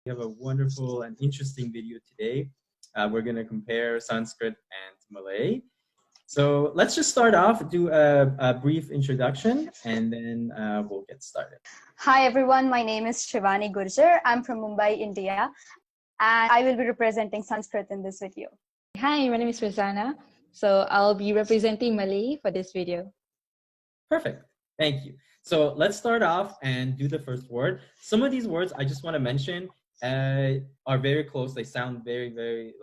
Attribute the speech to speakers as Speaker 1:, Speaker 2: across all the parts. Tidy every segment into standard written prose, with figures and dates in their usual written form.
Speaker 1: We have a wonderful and interesting video today. We're going to compare Sanskrit and Malay. So let's just start off, do a brief introduction, and then we'll get started.
Speaker 2: Hi everyone, my name is Shivani Gurjar. I'm from Mumbai, India, and I will be representing Sanskrit in this video.
Speaker 3: Hi, my name is Rosanna. So I'll be representing Malay for this video.
Speaker 1: Perfect. Thank you. So let's start off and do the first word. Some of these words I just want to mention are very close. They sound very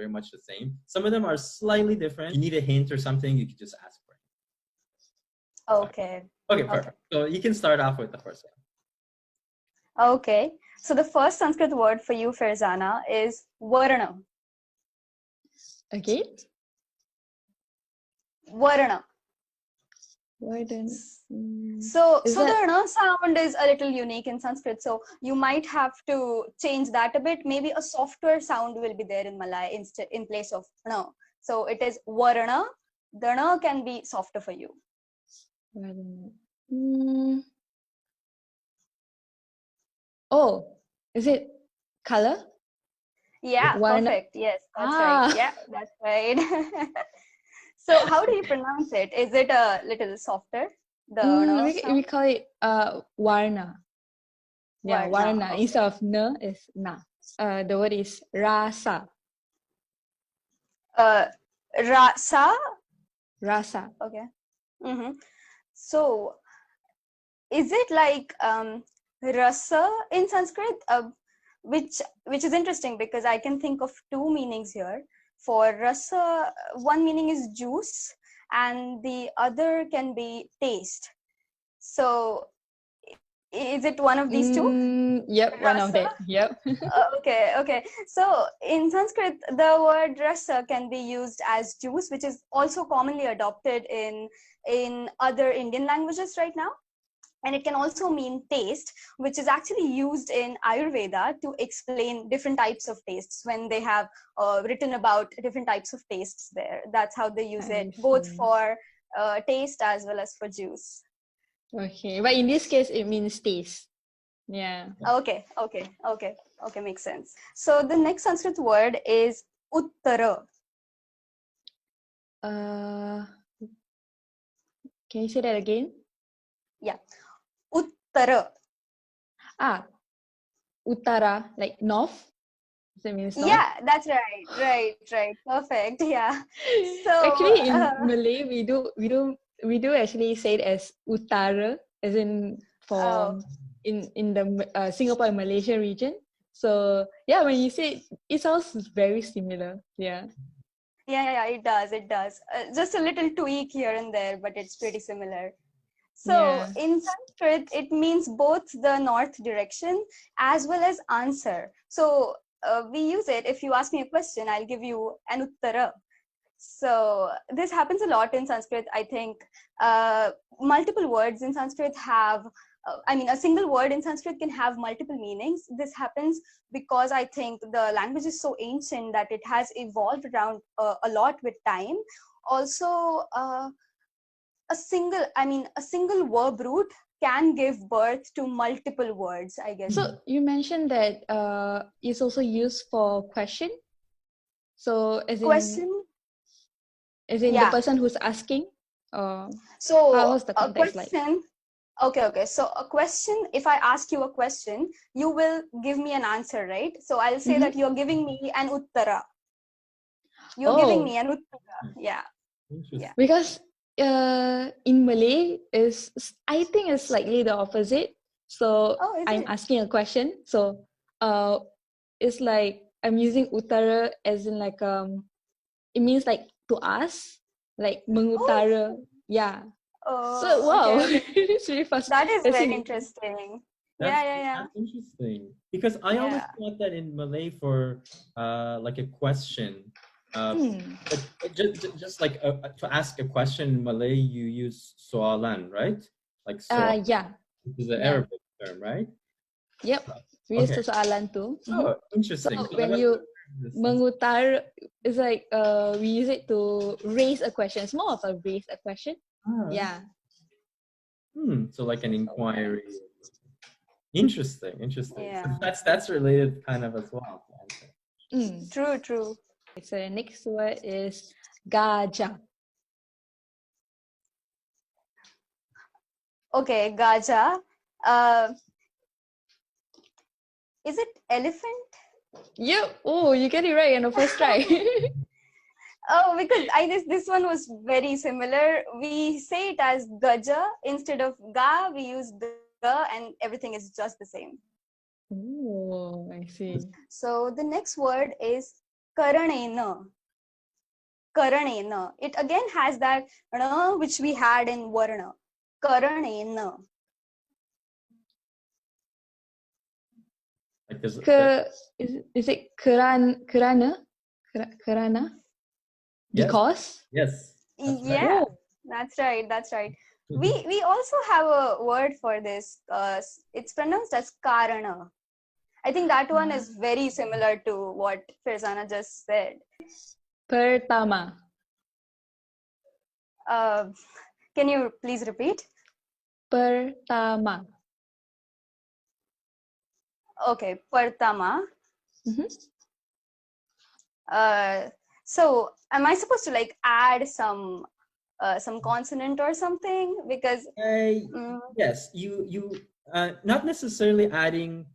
Speaker 1: much the same. Some of them are slightly different. If you need a hint or something, you can just ask for it.
Speaker 2: Okay.
Speaker 1: Okay, perfect. So you can start off with the first
Speaker 2: one. Okay. So the first Sanskrit word for you, Farzana, is Varna.
Speaker 3: Okay.
Speaker 2: Varna. So the na sound is a little unique in Sanskrit, so you might have to change that a bit. Maybe a softer sound will be there in Malay in place of na. So it is varna. The na can be softer for you.
Speaker 3: Oh, is it color?
Speaker 2: Yeah, perfect. Yes, that's right. Yeah, that's right. So how do you pronounce it? Is it a little softer?
Speaker 3: We call it varna. Yeah, varna.
Speaker 2: Okay.
Speaker 3: Instead of na is na. The word is rasa.
Speaker 2: Rasa?
Speaker 3: Rasa.
Speaker 2: Okay. So is it like rasa in Sanskrit? Which is interesting because I can think of two meanings here. For rasa, one meaning is juice and the other can be taste. So is it one of these two?
Speaker 3: Yep, rasa? One of them. Yep.
Speaker 2: Okay. So in Sanskrit, the word rasa can be used as juice, which is also commonly adopted in other Indian languages right now. And it can also mean taste, which is actually used in Ayurveda to explain different types of tastes when they have written about different types of tastes there. That's how they use it, both for taste as well as for juice.
Speaker 3: Okay, but in this case, it means taste. Yeah.
Speaker 2: Okay, makes sense. So the next Sanskrit word is uttara.
Speaker 3: Can you say that again?
Speaker 2: Yeah. Uttara.
Speaker 3: Uttara, like north? Does it mean north?
Speaker 2: Yeah, that's right. Perfect. Yeah. So
Speaker 3: actually in Malay we do actually say it as Utara, as in for in the Singapore and Malaysia region. So yeah, when you say it sounds very similar. Yeah,
Speaker 2: it does. Just a little tweak here and there, but it's pretty similar. So in Sanskrit, it means both the north direction as well as answer. So we use it. If you ask me a question, I'll give you an uttara. So this happens a lot in Sanskrit. I think multiple words in Sanskrit have, a single word in Sanskrit can have multiple meanings. This happens because I think the language is so ancient that it has evolved around a lot with time. Also, a single verb root can give birth to multiple words, I guess.
Speaker 3: So you mentioned that it's also used for question. So as in
Speaker 2: question?
Speaker 3: As in the person who's asking?
Speaker 2: So
Speaker 3: how's the context
Speaker 2: a question, like? Okay. So a question, if I ask you a question, you will give me an answer, right? So I'll say that you're giving me an uttara. You're giving me an uttara. Yeah.
Speaker 3: Because in Malay I think it's slightly the opposite. So I'm asking a question. So it's like I'm using uttara as in like it means like to ask, like mengutara. Yeah. So wow,
Speaker 2: okay.
Speaker 3: it's really fast.
Speaker 2: That is very interesting.
Speaker 1: That's interesting, because I always thought that in Malay for like a question, just like to ask a question in Malay, you use soalan, right? Like soalan, which is an Arabic term, right?
Speaker 3: Yep, we use soalan too.
Speaker 1: Oh, interesting.
Speaker 3: So when you mengutar, it's like we use it to raise a question. It's more of a raise a question. Yeah.
Speaker 1: So like an inquiry. Interesting, interesting.
Speaker 2: Yeah.
Speaker 1: So that's related kind of as well.
Speaker 2: True, true.
Speaker 3: So the next word is gaja.
Speaker 2: Okay, gaja. Is it elephant?
Speaker 3: Yep. Oh, you get it right on the first try.
Speaker 2: Oh, because I guess this one was very similar. We say it as gaja instead of ga. We use ga, and everything is just the same.
Speaker 3: Oh, I see.
Speaker 2: So the next word is karanena. Karanena. It again has that na which we had in varna. Karanena.
Speaker 1: Like
Speaker 3: Is it kerana? Kerana?
Speaker 1: yes,
Speaker 3: Because?
Speaker 1: yes, that's right.
Speaker 2: Yeah, that's right. That's right. We also have a word for this. It's pronounced as karana. I think that one is very similar to what Firzana just said.
Speaker 3: Pertama.
Speaker 2: Can you please repeat?
Speaker 3: Pertama.
Speaker 2: Okay, pertama.
Speaker 3: Mm-hmm.
Speaker 2: So am I supposed to like add some consonant or something? Because
Speaker 1: yes, you not necessarily adding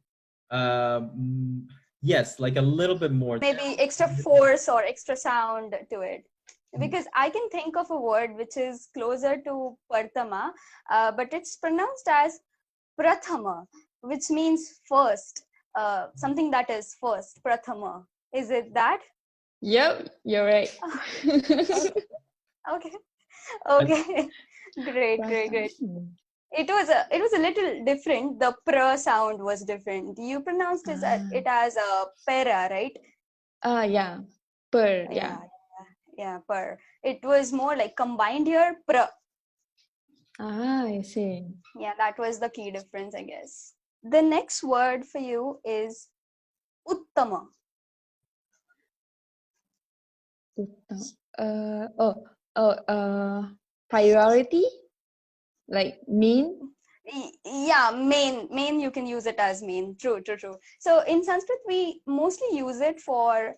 Speaker 1: yes, like a little bit more.
Speaker 2: Maybe extra force or extra sound to it. Because I can think of a word which is closer to Partama, but it's pronounced as Prathama, which means first, something that is first, Prathama. Is it that?
Speaker 3: Yep, you're right.
Speaker 2: Okay. Okay. Great. It was a little different. The pra sound was different. You pronounced it as a pera, right?
Speaker 3: Yeah. Per, yeah.
Speaker 2: Yeah, per. It was more like combined here, pra.
Speaker 3: I see.
Speaker 2: Yeah, that was the key difference, I guess. The next word for you is uttama.
Speaker 3: Priority? Like mean?
Speaker 2: Yeah, main you can use it as main. True. So in Sanskrit we mostly use it for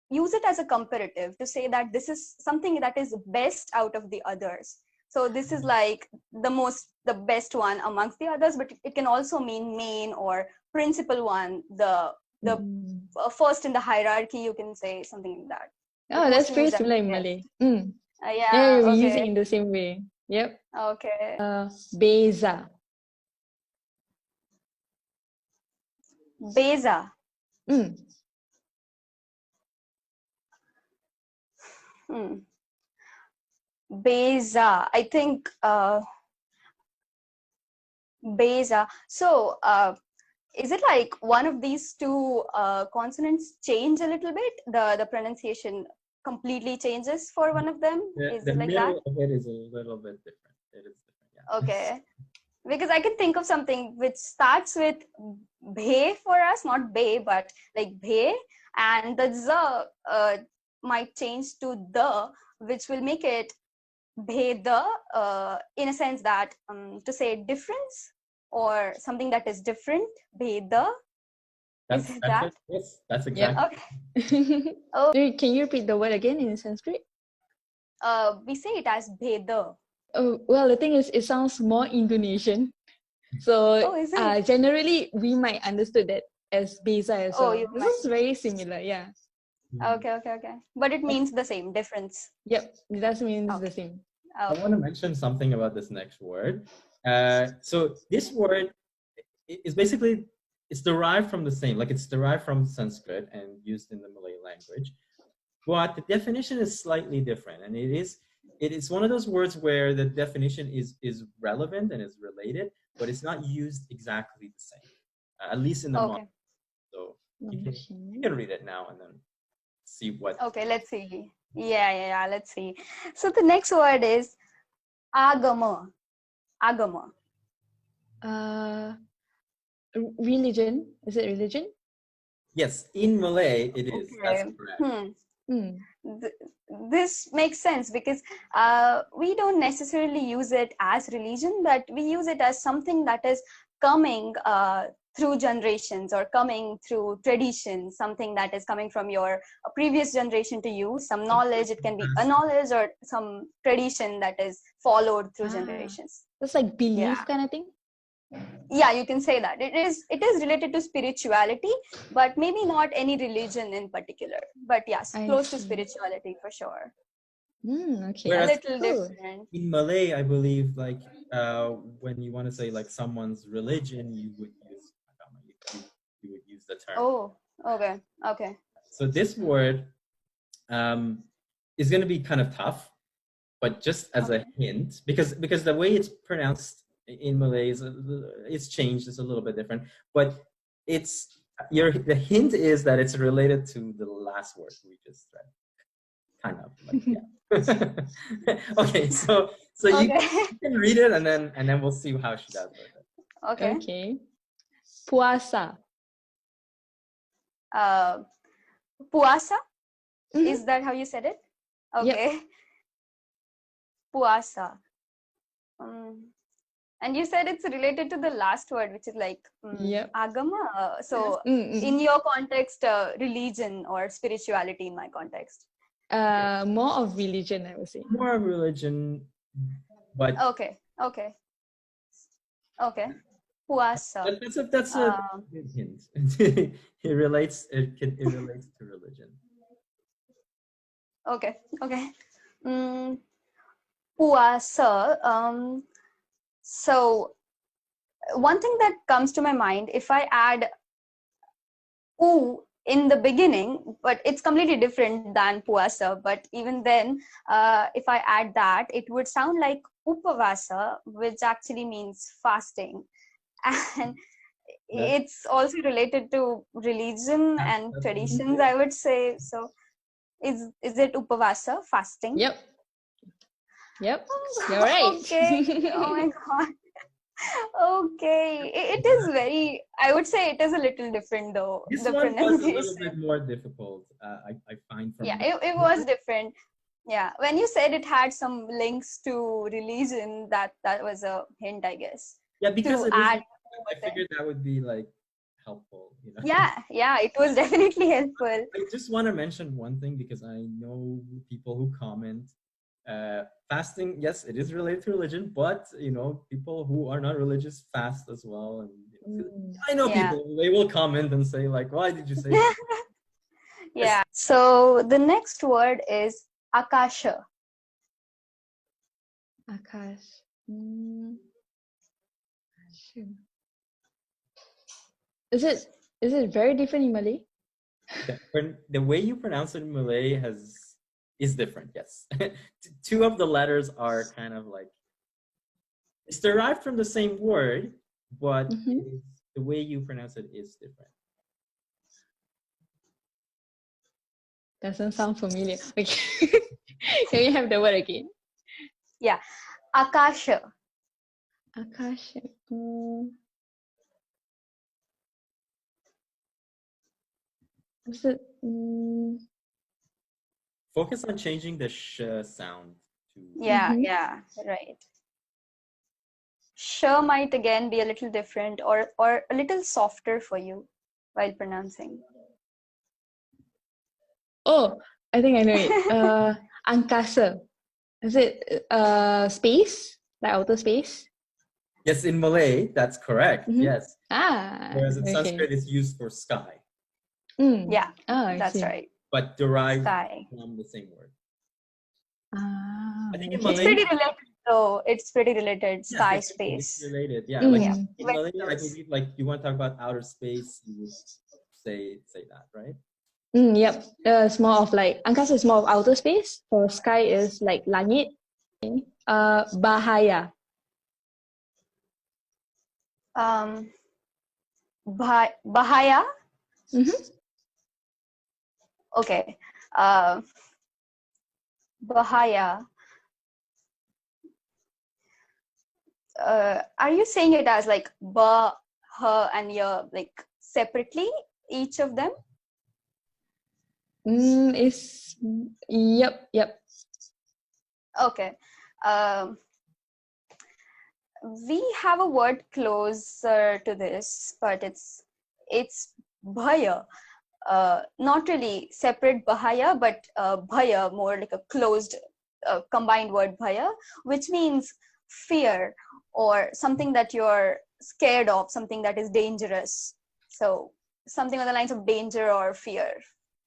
Speaker 2: use it as a comparative to say that this is something that is best out of the others. So this is like the best one amongst the others, but it can also mean main or principal one, the first in the hierarchy, you can say something like that.
Speaker 3: Oh, that's pretty similar in Malay.
Speaker 2: Yeah,
Speaker 3: we
Speaker 2: okay.
Speaker 3: use it in the same way. Yep.
Speaker 2: Okay.
Speaker 3: Beza.
Speaker 2: Beza. Beza. I think Beza. So is it like one of these two consonants change a little bit? The pronunciation completely changes for one of them? Is it like that?
Speaker 1: The middle of it is a little bit different. It is different, yeah.
Speaker 2: Okay. Because I can think of something which starts with bhe for us, not bay, but like bhe, and the z might change to the, which will make it bheda, in a sense that to say difference or something that is different, bheda. Is it that?
Speaker 1: Yes, that's exactly.
Speaker 2: Okay. Oh.
Speaker 3: Can you repeat the word again in Sanskrit?
Speaker 2: We say it as bheda.
Speaker 3: Oh, well, the thing is, it sounds more Indonesian. So generally, we might understood that as Beza as well. This is very similar, yeah.
Speaker 2: Okay. But it means the same, difference.
Speaker 3: Yep, it does mean the same.
Speaker 1: I want to mention something about this next word. So this word is basically, it's derived from the same, like it's derived from Sanskrit and used in the Malay language. But the definition is slightly different, and it is one of those words where the definition is relevant and is related, but it's not used exactly the same, at least in the modern. So you can read it now and then see what.
Speaker 2: Okay, let's see. Yeah, let's see. So the next word is agama. Agama.
Speaker 3: Religion. Is it religion?
Speaker 1: Yes, in Malay it is. Okay. That's correct.
Speaker 2: This makes sense because we don't necessarily use it as religion, but we use it as something that is coming through generations or coming through tradition, something that is coming from your previous generation to you, some knowledge. It can be a knowledge or some tradition that is followed through generations.
Speaker 3: It's like belief kind of thing.
Speaker 2: Yeah, you can say that. It is related to spirituality, but maybe not any religion in particular. But yes, close to spirituality for sure.
Speaker 3: Okay.
Speaker 2: Whereas, a little different.
Speaker 1: In Malay, I believe, like when you want to say like someone's religion, you would use agama. You would use the term.
Speaker 2: Oh, okay.
Speaker 1: So this word is going to be kind of tough, but just as a hint, because the way it's pronounced in Malay is it's changed. It's a little bit different, but the hint is that it's related to the last word we just read. Kind of. Like, yeah. Okay, so you can read it and then we'll see how she does with it.
Speaker 2: Okay.
Speaker 3: Puasa.
Speaker 2: Puasa? Is that how you said it? Okay. Yep. Puasa. And you said it's related to the last word, which is like agama. So in your context, religion or spirituality in my context.
Speaker 3: More of religion, I would say.
Speaker 1: More of religion, but
Speaker 2: okay. Puasa.
Speaker 1: That's a hint. It relates to religion.
Speaker 2: Okay. Puasa. So one thing that comes to my mind, if I add u in the beginning, but it's completely different than puasa, but even then, if I add that, it would sound like upavasa, which actually means fasting. And it's also related to religion and traditions, I would say. So is it upavasa, fasting?
Speaker 3: Yep, you're right.
Speaker 2: Okay. Oh my god. Okay, it is very, I would say it is a little different though.
Speaker 1: This
Speaker 2: the
Speaker 1: one
Speaker 2: pronunciation
Speaker 1: was a little bit more difficult, I find.
Speaker 2: It was different. Yeah, when you said it had some links to religion, that was a hint, I guess.
Speaker 1: Yeah, because I figured that would be like helpful, you know.
Speaker 2: Yeah, it was definitely helpful.
Speaker 1: I just want to mention one thing, because I know people who comment fasting, yes, it is related to religion, but you know, people who are not religious fast as well. And you know, I know people, they will comment and say like, why did you say that?
Speaker 2: Yeah. So the next word is akasha.
Speaker 3: Akash. Is it very different in Malay?
Speaker 1: The way you pronounce it in Malay is different, yes. Two of the letters are kind of like, it's derived from the same word, but the way you pronounce it is different.
Speaker 3: Doesn't sound familiar. Okay. Can you have the word again?
Speaker 2: Yeah. Akasha.
Speaker 3: Akasha. Is it?
Speaker 1: Focus on changing the sh sound to.
Speaker 2: Yeah, right. Sh might again be a little different or a little softer for you while pronouncing.
Speaker 3: Oh, I think I know it. Angkasa. Is it space? Like outer space?
Speaker 1: Yes, in Malay, that's correct. Yes. Whereas in Sanskrit, it's used for sky.
Speaker 2: Yeah, that's right.
Speaker 1: But derived from the same word. I think in Malay,
Speaker 2: it's pretty related though. It's pretty related. Sky, space.
Speaker 1: It's related, yeah. Like in Malay, I believe, like you want to talk about outer space, you would say that, right?
Speaker 3: Yep. It's more of like angkasa is more of outer space. For sky is like langit. Bahaya.
Speaker 2: Bahaya. Okay. Bahaya. Are you saying it as like ba, ha, and ya, like separately, each of them?
Speaker 3: Yep.
Speaker 2: Okay. We have a word closer to this, but it's bhaya. Not really separate bahaya, but bhaya, more like a closed, combined word bhaya, which means fear or something that you're scared of, something that is dangerous. So something on the lines of danger or fear.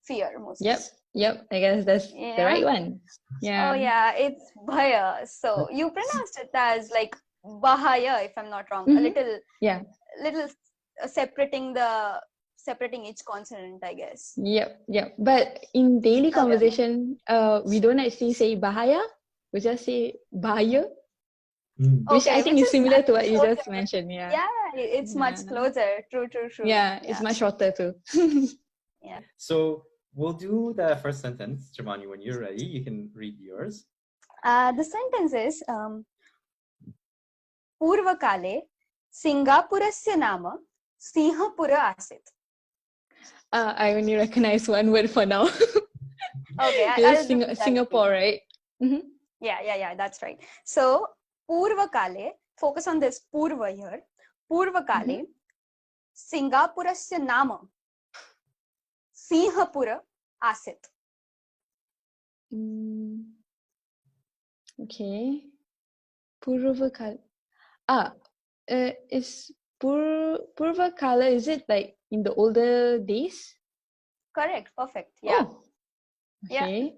Speaker 2: Fear mostly.
Speaker 3: Yep. I guess that's the right one. Yeah.
Speaker 2: Oh yeah, it's bhaya. So you pronounced it as like bahaya, if I'm not wrong. A little separating each consonant, I guess.
Speaker 3: Yep. But in daily conversation, we don't actually say bahaya. We just say bahaya. Which I think is similar to what you just mentioned. Yeah,
Speaker 2: it's much closer. True.
Speaker 3: Yeah, it's much shorter too.
Speaker 2: Yeah.
Speaker 1: So we'll do the first sentence. Shivani, when you're ready, you can read yours.
Speaker 2: The sentence is Purvakale Singapurasya nama Sinhapura asit.
Speaker 3: I only recognize one word for now.
Speaker 2: Okay,
Speaker 3: Singapore, right?
Speaker 2: Mm-hmm. Yeah, that's right. So Purvakale, focus on this Purva here. Purvakale Singapurasya nama Sinhapura asit.
Speaker 3: Okay. Purvakala. Is Purvakala, is it like in the older days?
Speaker 2: Correct. Perfect. Yeah.
Speaker 3: Oh, okay.
Speaker 2: Yeah.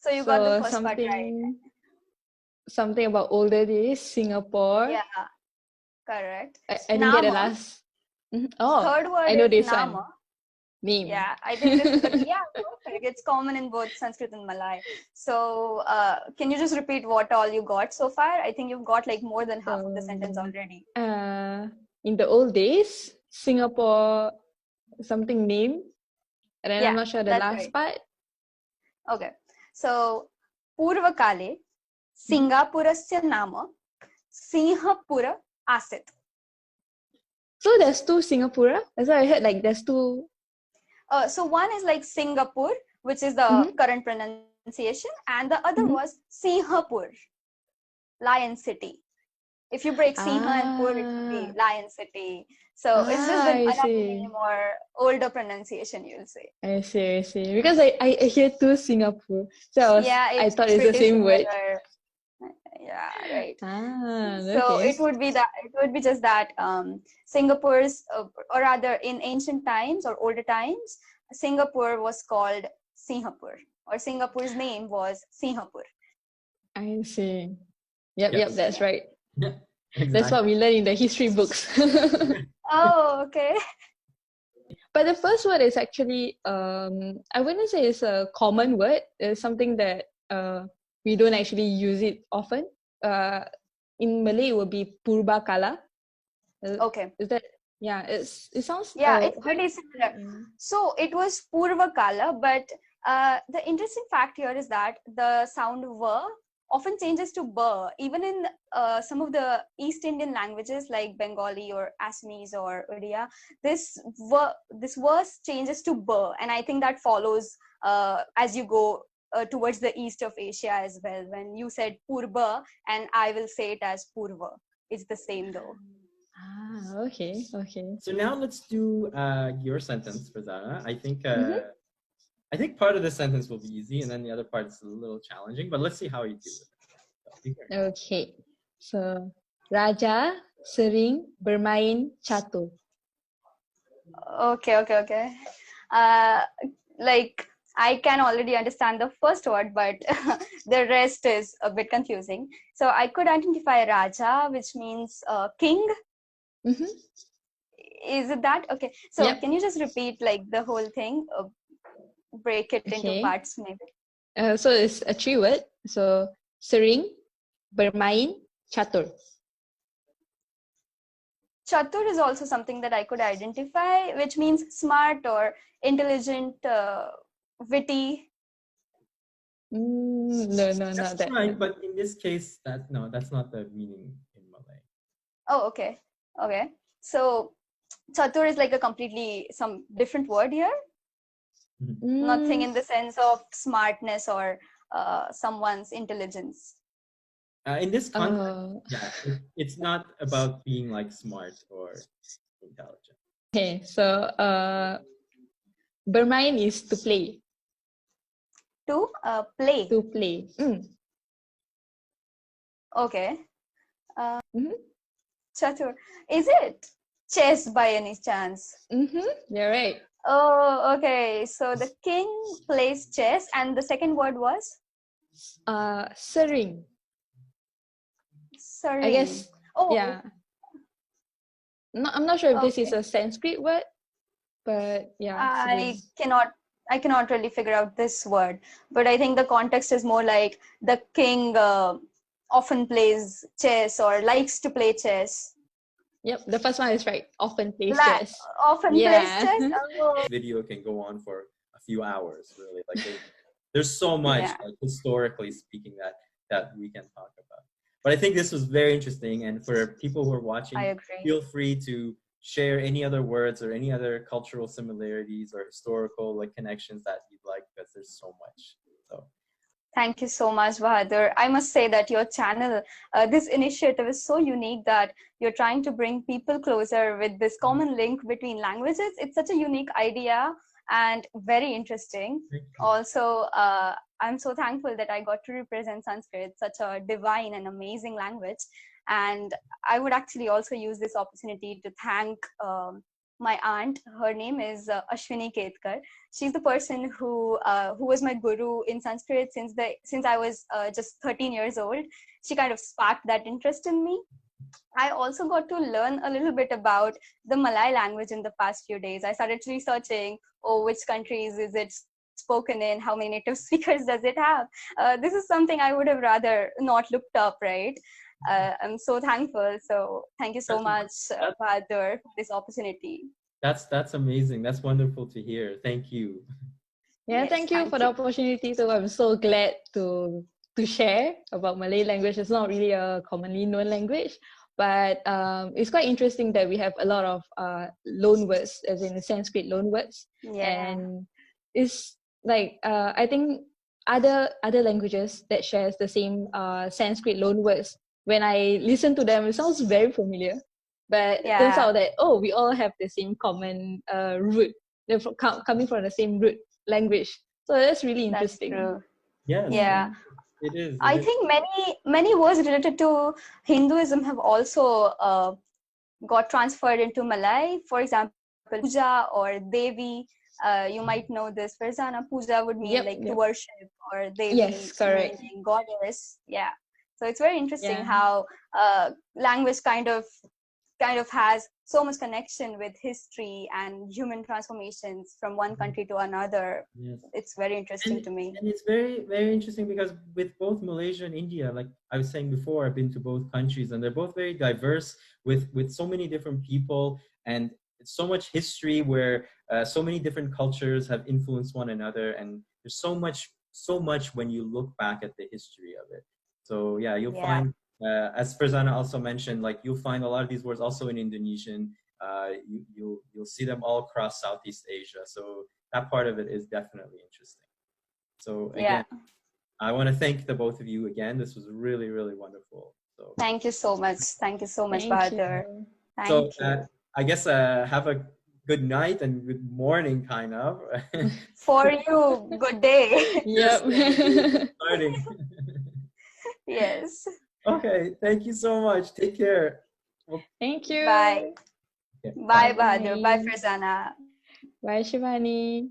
Speaker 2: So you got the first part right.
Speaker 3: Something about older days, Singapore.
Speaker 2: Yeah. Correct.
Speaker 3: I didn't get the last. Oh,
Speaker 2: third word
Speaker 3: I know
Speaker 2: is
Speaker 3: this
Speaker 2: nama.
Speaker 3: one. Name.
Speaker 2: Yeah, I think this is perfect. It's common in both Sanskrit and Malay. So can you just repeat what all you got so far? I think you've got like more than half of the sentence already.
Speaker 3: In the old days, Singapore something name, and I'm not sure the last part.
Speaker 2: Okay, so Purvakale Singapurasya nama Sinhapura asit.
Speaker 3: So there's two Singapura. That's why I heard like there's two.
Speaker 2: So one is like Singapore, which is the current pronunciation, and the other was Sinhapur, Lion City. If you break Sinha and Pur, it would be Lion City. So it's just another name or older pronunciation, you'll say.
Speaker 3: I see. Because I hear two Singapore. So I thought it's the same word.
Speaker 2: Yeah, right.
Speaker 3: Okay.
Speaker 2: So it would be just that Singapore's, or rather in ancient times or older times, Singapore was called Sinhapur, or Singapore's name was Sinhapur.
Speaker 3: I see. Yep, that's right.
Speaker 1: Yeah, exactly.
Speaker 3: That's what we learn in the history books.
Speaker 2: Oh, okay.
Speaker 3: But the first word is actually, I wouldn't say it's a common word. It's something that we don't actually use it often. In Malay, it would be Purbakala.
Speaker 2: Okay.
Speaker 3: Is that, it sounds...
Speaker 2: Yeah, it's pretty similar. So it was Purvakala, but the interesting fact here is that the sound V often changes to B, even in some of the East Indian languages like Bengali or Assamese or Odia. This verse changes to B, and I think that follows as you go towards the east of Asia as well. When you said Purba, and I will say it as Purva. It's the same though.
Speaker 3: Okay.
Speaker 1: So now let's do your sentence, Farzana. I think part of the sentence will be easy, and then the other part is a little challenging. But let's see how you do it.
Speaker 3: Okay. So Raja sering bermain catur.
Speaker 2: Okay. Like I can already understand the first word, but the rest is a bit confusing. So I could identify Raja, which means king. Is it that? Okay. So can you just repeat like the whole thing? Break it into parts maybe.
Speaker 3: So it's a 3-word. So sering bermain catur.
Speaker 2: Chatur is also something that I could identify, which means smart or intelligent, witty.
Speaker 3: No,
Speaker 1: that's
Speaker 3: that.
Speaker 1: Right, but in this case, that's not the meaning in Malay.
Speaker 2: Oh, okay. So Chatur is like a completely some different word here. Nothing in the sense of smartness or someone's intelligence.
Speaker 1: In this context, yeah, it's not about being like smart or intelligent.
Speaker 3: Okay, so bermain is to play.
Speaker 2: To play.
Speaker 3: To play.
Speaker 2: Okay. Chatur. Is it chess by any chance?
Speaker 3: You're right.
Speaker 2: Oh, okay. So the king plays chess, and the second word was?
Speaker 3: Sering.
Speaker 2: Sering.
Speaker 3: I guess.
Speaker 2: Oh.
Speaker 3: Yeah. No, I'm not sure if this is
Speaker 2: Okay.
Speaker 3: a Sanskrit word, but yeah.
Speaker 2: I cannot really figure out this word, but I think the context is more like the king often plays chess or likes to play chess.
Speaker 3: Yep, the first one is right. Often plays chess.
Speaker 2: Often plays chess. Oh.
Speaker 1: Video can go on for a few hours, really. Like there's so much, like, historically speaking, that we can talk about. But I think this was very interesting, and for people who are watching, feel free to share any other words or any other cultural similarities or historical like connections that you'd like, because there's so much. So
Speaker 2: thank you so much, Bahadur. I must say that your channel, this initiative is so unique that you're trying to bring people closer with this common link between languages. It's such a unique idea and very interesting. Also, I'm so thankful that I got to represent Sanskrit, such a divine and amazing language. And I would actually also use this opportunity to thank my aunt. Her name is Ashwini Ketkar. She's the person who was my guru in Sanskrit since I was just 13 years old. She kind of sparked that interest in me. I also got to learn a little bit about the Malay language in the past few days. I started researching, which countries is it spoken in, how many native speakers does it have. This is something I would have rather not looked up, right? I'm so thankful. So thank you so much, Bahadur, for this opportunity.
Speaker 1: That's amazing. That's wonderful to hear. Thank you.
Speaker 3: Yeah, yes, thank you for the opportunity. So I'm so glad to share about Malay language. It's not really a commonly known language, but it's quite interesting that we have a lot of loan words, as in Sanskrit loan words. And it's like I think other languages that shares the same Sanskrit loan words, when I listen to them, it sounds very familiar. But it turns out that, we all have the same common root. They're coming from the same root language. So that's really interesting.
Speaker 2: That's true.
Speaker 1: Yes,
Speaker 2: yeah.
Speaker 1: It is.
Speaker 2: I think many words related to Hinduism have also got transferred into Malay. For example, puja or devi. You might know this. Farzana, puja would mean to worship, or devi meaning goddess. Yeah. So it's very interesting how language kind of has so much connection with history and human transformations from one country to another. Yes. It's very interesting to me.
Speaker 1: And it's very, very interesting because with both Malaysia and India, like I was saying before, I've been to both countries and they're both very diverse with so many different people and so much history where so many different cultures have influenced one another. And there's so much when you look back at the history of it. So yeah, you'll find, as Farzana also mentioned, like you'll find a lot of these words also in Indonesian. You'll see them all across Southeast Asia. So that part of it is definitely interesting. So again, I want to thank the both of you again. This was really, really wonderful. So
Speaker 2: thank you so much. Thank you so much, Bahadur. Thank you.
Speaker 1: I guess have a good night and good morning, kind of.
Speaker 2: For you, good day.
Speaker 3: Yep.
Speaker 1: Starting.
Speaker 2: Yes.
Speaker 1: Okay. Thank you so much. Take care.
Speaker 3: Thank you.
Speaker 2: Bye.
Speaker 1: Okay.
Speaker 2: Bye, Bahadur. Bye, Farzana.
Speaker 3: Bye, Shivani.